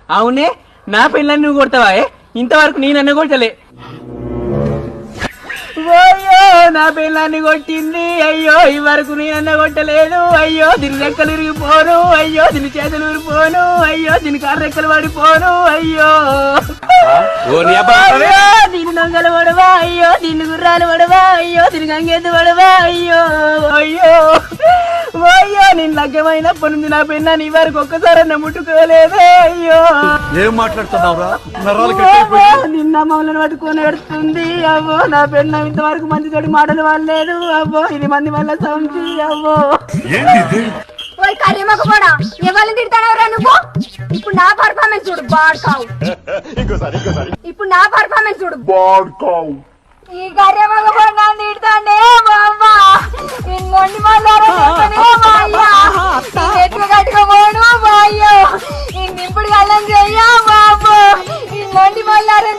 అవునే నా పెళ్ళని నువ్వు కొడతావా? ఇంతవరకు నేనన్న కొట్టలే. అయ్యో నా పెళ్ళాన్ని కొట్టింది. అయ్యో ఈ వరకు నేనన్న కొట్టలేదు. అయ్యో దీని రెక్కలు విరిగిపోను. అయ్యో దీని చేతులు విరిగిపోను. అయ్యో దీని కారు రెక్కలు పడిపోను. అయ్యో దీని దొంగలు పడవా. అయ్యో దీన్ని గుర్రాలు పడవా. అయ్యో దీని గంగెద్దు పడవా. అయ్యో అయ్యో అయ్యో నేను లగ్గమైనప్పటి నుంచి నా పెళ్ళాన్ని ఈ వరకు ఒక్కసారన్న ముట్టుకోలేదు. అయ్యో ఏం మాట్లాడుతున్నావురా? నిన్న మమ్మల్ని పట్టుకొని ఎడుతుంది. అవ్వో నా పెళ్ళ ఇంతవరకు మంది తోటి మాటలు వాళ్ళలేదు. అవ్వో ఇది మంది వల్ల సౌంచి. అవ్వో ఎవరిని తిడతానవరా నువ్వు? ఇప్పుడు నా పర్ఫార్మెన్స్ చూడు బాడ్కావు. ఇప్పుడు నా పర్ఫార్మెన్స్ చూడు బాడ్కావు. ఈ కర్రెమగ నన్ను తిడతాండే బాబా. మొండి ఎట్లు కట్టుకోపోను బాయ్యో. ఇప్పుడు కళ్ళం చెయ్యా బాబు. ఈ మొండి మల్లారా